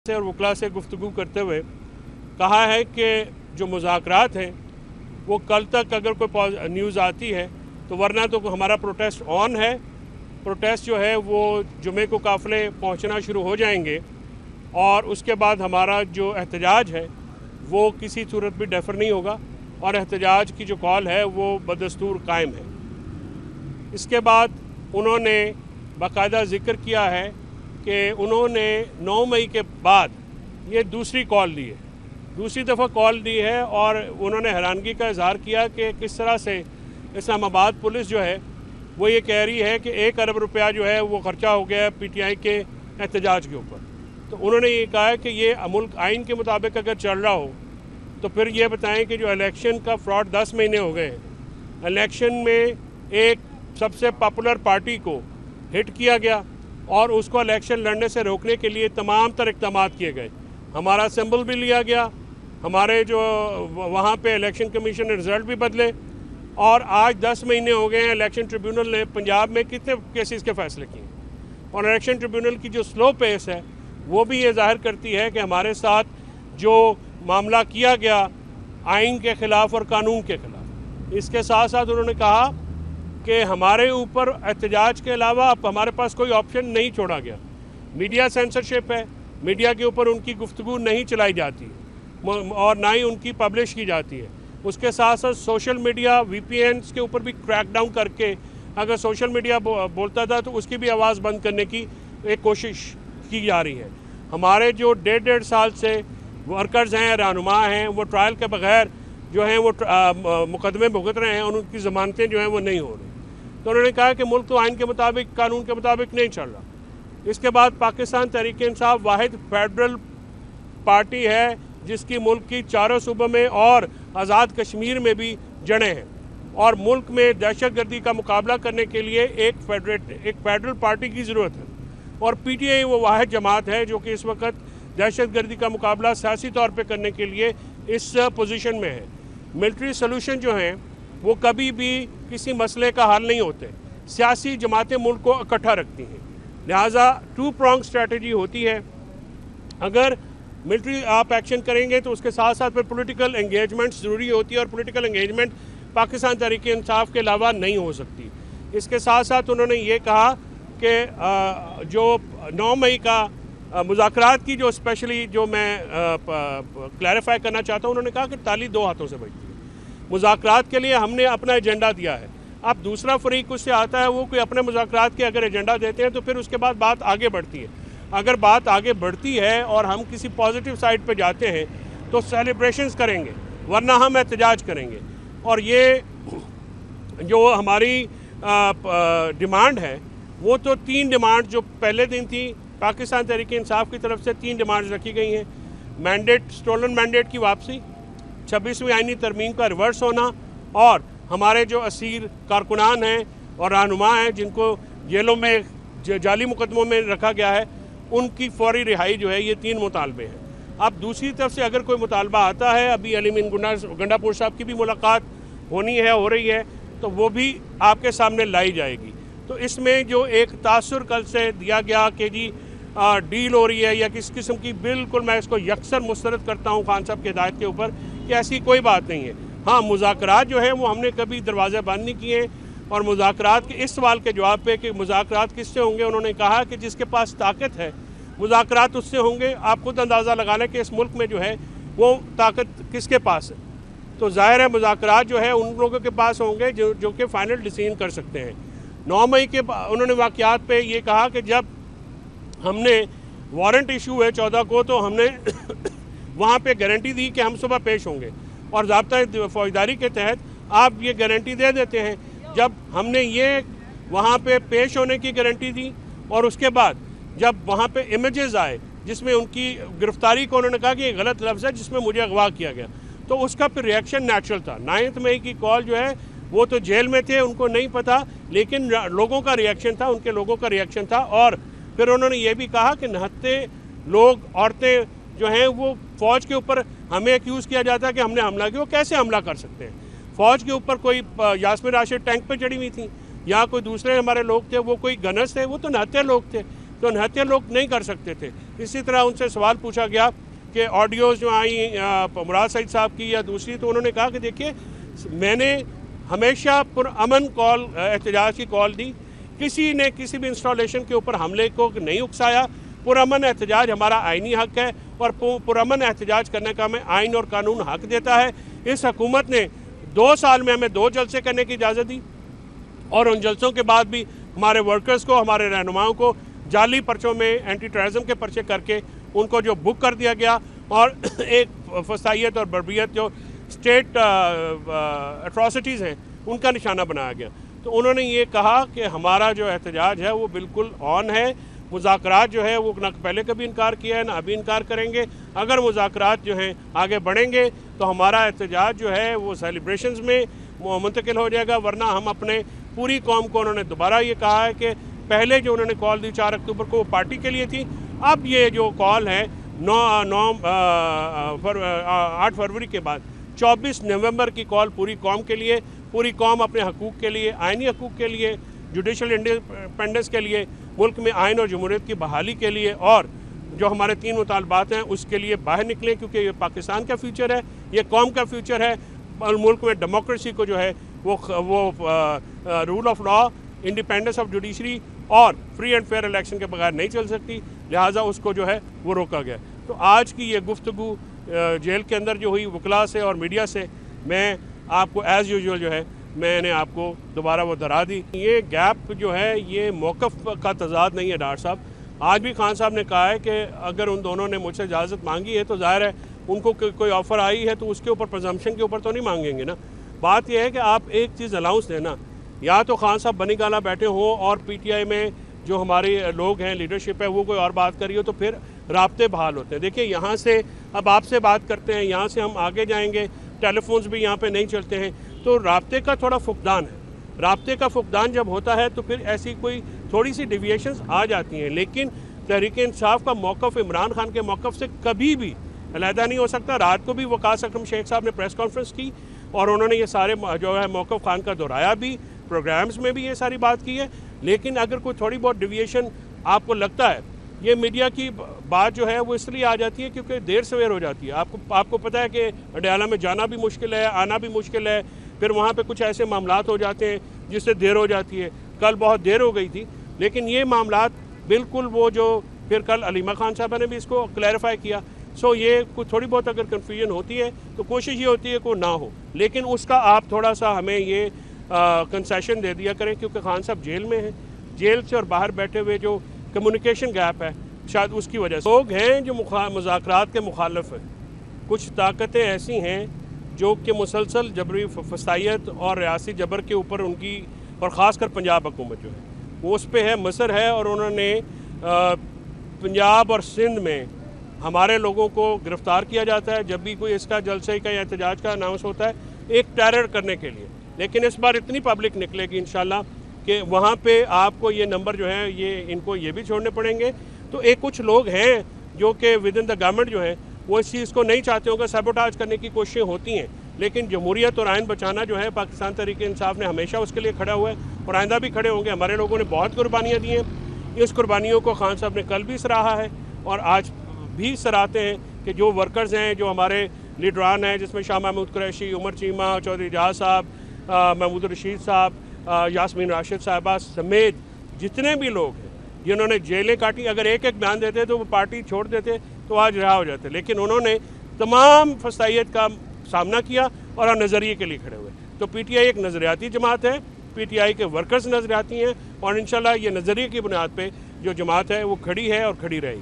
से और वकला से गुफ्तगू करते हुए कहा है कि जो मुज़ाकरात हैं वो कल तक अगर कोई न्यूज़ आती है तो वरना तो हमारा प्रोटेस्ट ऑन है। प्रोटेस्ट जो है वो जुमे को काफ़िले पहुंचना शुरू हो जाएंगे और उसके बाद हमारा जो एहतजाज है वो किसी सूरत भी डेफर नहीं होगा और एहतजाज की जो कॉल है वो बदस्तूर कायम है। इसके बाद उन्होंने बाकायदा ज़िक्र किया है कि उन्होंने 9 मई के बाद ये दूसरी कॉल दी है, दूसरी दफ़ा कॉल दी है और उन्होंने हैरानगी का इजहार किया कि किस तरह से इस्लामाबाद पुलिस जो है वो ये कह रही है कि 1 अरब रुपया जो है वो ख़र्चा हो गया है PTI के एहतजाज के ऊपर। तो उन्होंने ये कहा है कि ये मुल्क आइन के मुताबिक अगर चल रहा हो तो फिर ये बताएं कि जो इलेक्शन का फ्रॉड 10 महीने हो गए हैं, इलेक्शन में एक सबसे पॉपुलर पार्टी को हिट किया गया और उसको इलेक्शन लड़ने से रोकने के लिए तमाम तर इक़दाम किए गए। हमारा सिंबल भी लिया गया, हमारे जो वहाँ पे इलेक्शन कमीशन ने रिज़ल्ट भी बदले और आज 10 महीने हो गए हैं इलेक्शन ट्रिब्यूनल ने पंजाब में कितने केसेस के फ़ैसले किए और इलेक्शन ट्रिब्यूनल की जो स्लो पेस है वो भी ये जाहिर करती है कि हमारे साथ जो मामला किया गया आइन के ख़िलाफ़ और कानून के ख़िलाफ़। इसके साथ साथ उन्होंने कहा कि हमारे ऊपर एहतजाज के अलावा अब हमारे पास कोई ऑप्शन नहीं छोड़ा गया। मीडिया सेंसरशिप है, मीडिया के ऊपर उनकी गुफ्तगू नहीं चलाई जाती और ना ही उनकी पब्लिश की जाती है। उसके साथ साथ सोशल मीडिया VPNs के ऊपर भी क्रैकडाउन करके अगर सोशल मीडिया बोलता था तो उसकी भी आवाज़ बंद करने की एक कोशिश की जा रही है। हमारे जो 1.5 साल से वर्कर्स हैं, रहनुमा हैं, वो ट्रायल के बगैर जो हैं वो मुकदमे भुगत रहे हैं और उनकी ज़मानतें जो हैं वो नहीं हो रही। तो उन्होंने कहा कि मुल्क तो आइन के मुताबिक कानून के मुताबिक नहीं चल रहा। इसके बाद पाकिस्तान तहरीक इंसाफ वाहिद फेडरल पार्टी है जिसकी मुल्क की चारों सूबों में और आज़ाद कश्मीर में भी जड़ें हैं और मुल्क में दहशतगर्दी का मुकाबला करने के लिए एक फेडरल पार्टी की ज़रूरत है और PTI वो वाहिद जमात है जो कि इस वक्त दहशतगर्दी का मुकाबला सियासी तौर पे करने के लिए इस पोजीशन में है। मिलिट्री सॉल्यूशन जो हैं वो कभी भी किसी मसले का हल नहीं होते, सियासी जमातें मुल्क को इकट्ठा रखती हैं, लिहाजा 2 pronged स्ट्रेटजी होती है। अगर मिलिट्री आप एक्शन करेंगे तो उसके साथ साथ फिर पॉलिटिकल एंगेजमेंट ज़रूरी होती है और पॉलिटिकल एंगेजमेंट पाकिस्तान तहरीक इंसाफ के अलावा नहीं हो सकती। इसके साथ साथ उन्होंने ये कहा कि जो 9 मई का मुज़ाकरात की जो स्पेशली जो मैं क्लैरिफाई करना चाहता हूँ, उन्होंने कहा कि ताली 2 हाथों से बजती है। मुज़ाकरात के लिए हमने अपना एजेंडा दिया है, अब दूसरा फरीक उससे आता है वो कोई अपने मुज़ाकरात के अगर एजेंडा देते हैं तो फिर उसके बाद बात आगे बढ़ती है। अगर बात आगे बढ़ती है और हम किसी पॉजिटिव साइड पे जाते हैं तो सेलिब्रेशंस करेंगे वरना हम एहतजाज करेंगे। और ये जो हमारी डिमांड है वो तो 3 डिमांड जो पहले दिन थी पाकिस्तान तहरीक इंसाफ की तरफ से 3 डिमांड्स रखी गई हैं। मैंडेट, स्टोलन मैंडेट की वापसी, 26वीं आईनी तरमीम का रिवर्स होना और हमारे जो असीर कारकुनान हैं और रहनुमा हैं जिनको जेलों में जाली मुकदमों में रखा गया है उनकी फौरी रिहाई जो है, ये 3 मुतालबे हैं। अब दूसरी तरफ से अगर कोई मुतालबा आता है, अभी अलीमीन गंडापुर साहब की भी मुलाकात होनी है, हो रही है, तो वो भी आपके सामने लाई जाएगी। तो इसमें जो एक तासुर कल से दिया गया कि जी डील हो रही है या किस किस्म की, बिल्कुल मैं इसको यकसर मुस्तरद करता हूँ खान साहब की हिदायत के ऊपर कि ऐसी कोई बात नहीं है। हाँ, मुज़ाकरात जो है वो हमने कभी दरवाज़े बंद नहीं किए और मुज़ाकरात के इस सवाल के जवाब पे कि मुज़ाकरात किससे होंगे, उन्होंने कहा कि जिसके पास ताकत है मुज़ाकरात उससे होंगे। आप खुद अंदाज़ा लगा लें कि इस मुल्क में जो है वो ताकत किसके पास है, तो ज़ाहिर है मुज़ाकरात जो है उन लोगों के पास होंगे जो कि फ़ाइनल डिसीजन कर सकते हैं। 9 मई के उन्होंने वाक़यात पे ये कहा कि जब हमने वारंट इशू हुए 14 को तो हमने वहाँ पे गारंटी दी कि हम सुबह पेश होंगे और ज़ाब्ता फौजदारी के तहत आप ये गारंटी दे देते हैं। जब हमने ये वहाँ पे पेश होने की गारंटी दी और उसके बाद जब वहाँ पे इमेजेस आए जिसमें उनकी गिरफ्तारी को उन्होंने कहा कि ये गलत लफ्ज़ है जिसमें मुझे अगवा किया गया, तो उसका फिर रिएक्शन नेचुरल था। 9 मई की कॉल जो है वो तो जेल में थे, उनको नहीं पता, लेकिन लोगों का रिएक्शन था, उनके लोगों का रिएक्शन था। और फिर उन्होंने ये भी कहा कि 69 लोग, औरतें जो हैं वो फ़ौज के ऊपर हमें एक्यूज़ किया जाता है कि हमने हमला किया। वो कैसे हमला कर सकते हैं? फ़ौज के ऊपर कोई यास्मीन राशिद टैंक पे चढ़ी हुई थी या कोई दूसरे हमारे लोग थे, वो कोई गनर्स थे, वो तो 69 लोग थे। तो निहत्थे लोग नहीं कर सकते थे। इसी तरह उनसे सवाल पूछा गया कि ऑडियोज़ जो आई मुराद सईद साहब की या दूसरी, तो उन्होंने कहा कि देखिए मैंने हमेशा पुरअमन कॉल एहतजाज की कॉल दी, किसी ने किसी भी इंस्टॉलेशन के ऊपर हमले को नहीं उकसाया। पुरअमन एहतजाज हमारा आइनी हक है और पुरअमन एहतजाज करने का हमें आइन और कानून हक देता है। इस हुकूमत ने 2 साल में हमें 2 जलसे करने की इजाज़त दी और उन जलसों के बाद भी हमारे वर्कर्स को, हमारे रहनुमाओं को जाली पर्चों में एंटी टेररिज्म के पर्चे करके उनको जो बुक कर दिया गया और एक फसाइयत और बर्बियत जो स्टेट एट्रॉसिटीज़ हैं उनका निशाना बनाया गया। तो उन्होंने ये कहा कि हमारा जो एहतजाज है वो बिल्कुल ऑन है। मुज़ाकरात जो है वो ना पहले कभी इनकार किया है ना अभी इनकार करेंगे। अगर मुज़ाकरात जो हैं आगे बढ़ेंगे तो हमारा एहतजाज जो है वो सेलिब्रेशंस में मुंतकिल हो जाएगा, वरना हम अपने पूरी कौम को, उन्होंने दोबारा ये कहा है कि पहले जो उन्होंने कॉल दी 4 अक्टूबर को वो पार्टी के लिए थी, अब ये जो कॉल है 8 फरवरी के बाद 24 नवंबर की कॉल पूरी कौम के लिए, पूरी कौम अपने हकूक़ के लिए, आइनी हकूक़ के लिए, जुडिशल इंडिपेंडेंस के लिए, मुल्क में आइन और जमहूरियत की बहाली के लिए और जो हमारे 3 मुतालबात हैं उसके लिए बाहर निकलें, क्योंकि ये पाकिस्तान का फ्यूचर है, ये कौम का फ्यूचर है और मुल्क में डेमोक्रेसी को जो है वो rule of law, independence of judiciary और फ्री एंड फेयर इलेक्शन के बगैर नहीं चल सकती, लिहाजा उसको जो है वो रोका गया। तो आज की ये गुफ्तगू जेल के अंदर जो हुई वकला से और मीडिया से, मैं आपको एज़ यूजुअल जो है मैंने आपको दोबारा वो दोहरा दी। ये गैप जो है ये मौक़िफ़ का तज़ाद नहीं है डॉक्टर साहब। आज भी खान साहब ने कहा है कि अगर उन दोनों ने मुझसे इजाज़त मांगी है तो ज़ाहिर है उनको कोई ऑफ़र आई है तो उसके ऊपर प्रजम्पशन के ऊपर तो नहीं मांगेंगे ना। बात यह है कि आप एक चीज़ अलाउंस देना, या तो खान साहब बनी गाला बैठे हों और PTI में जो हमारे लोग हैं, लीडरशिप है, वो कोई और बात कर रही हो तो फिर राब्ते बहाल होते हैं। देखिए यहाँ से अब आपसे बात करते हैं, यहाँ से हम आगे जाएंगे, टेलीफोन्स भी यहाँ पे नहीं चलते हैं, तो राब्ते का थोड़ा फुकदान है। राब्ते का फुकदान जब होता है तो फिर ऐसी कोई थोड़ी सी डिविएशंस आ जाती हैं, लेकिन तहरीक इंसाफ का मौक़िफ़ इमरान खान के मौक़िफ़ से कभी भी अलहदा नहीं हो सकता। रात को भी वकास अकरम शेख साहब ने प्रेस कॉन्फ्रेंस की और उन्होंने ये सारे जो है मौक़िफ़ खान का दोहराया भी, प्रोग्राम्स में भी ये सारी बात की है। लेकिन अगर कोई थोड़ी बहुत डिविएशन आपको लगता है, ये मीडिया की बात जो है वो इसलिए आ जाती है क्योंकि देर सवेर हो जाती है। आपको पता है कि अडयाला में जाना भी मुश्किल है, आना भी मुश्किल है, फिर वहाँ पे कुछ ऐसे मामलात हो जाते हैं जिससे देर हो जाती है। कल बहुत देर हो गई थी, लेकिन ये मामलात बिल्कुल वो जो फिर कल अलीमा खान साहब ने भी इसको क्लैरिफाई किया। सो ये कुछ थोड़ी बहुत अगर कन्फ्यूजन होती है तो कोशिश ये होती है कि ना हो, लेकिन उसका आप थोड़ा सा हमें ये कंसेशन दे दिया करें, क्योंकि खान साहब जेल में हैं। जेल से और बाहर बैठे हुए जो कम्युनिकेशन गैप है शायद उसकी वजह से लोग हैं जो मुज़ाकरात के मुखालिफ हैं। कुछ ताकतें ऐसी हैं जो कि मुसलसल जबरी फसाइयत और रियासी जबर के ऊपर उनकी, और ख़ासकर पंजाब हुकूमत जो है वो उस पर है, मसर है, और उन्होंने पंजाब और सिंध में हमारे लोगों को गिरफ़्तार किया जाता है जब भी कोई इसका जलसे का या एहतजाज का अनाउंस होता है, एक टेरर करने के लिए। लेकिन इस बार इतनी पब्लिक निकलेगी इंशाल्लाह कि वहाँ पे आपको ये नंबर जो है ये इनको ये भी छोड़ने पड़ेंगे। तो एक कुछ लोग हैं जो कि विद इन द गवर्नमेंट जो है वो इस चीज़ को नहीं चाहते होंगे, सबोटाज करने की कोशिशें होती हैं, लेकिन जमहूरियत और आइन बचाना जो है पाकिस्तान तहरीक इंसाफ ने हमेशा उसके लिए खड़ा हुआ है और आइंदा भी खड़े होंगे। हमारे लोगों ने बहुत कुर्बानियाँ दी हैं, इस कुर्बानियों को खान साहब ने कल भी सराहा है और आज भी सराहते हैं कि जो वर्कर्स हैं, जो हमारे लीडरान हैं, जिसमें शाह महमूद कुरैशी, उमर चीमा, चौधरी जहाज साहब, महमूद रशीद साहब, यास्मीन राशिद साहबा समेत जितने भी लोग हैं जिन्होंने जेलें काटी, अगर एक एक बयान देते तो वो पार्टी छोड़ देते तो आज रिहा हो जाते, लेकिन उन्होंने तमाम फसाइयत का सामना किया और नज़रिए के लिए खड़े हुए। तो PTI एक नज़रियाती जमात है, PTI के वर्कर्स नज़रियाती हैं और इंशाल्लाह ये नज़रिए की बुनियाद पे जो जमात है वो खड़ी है और खड़ी रहेगी।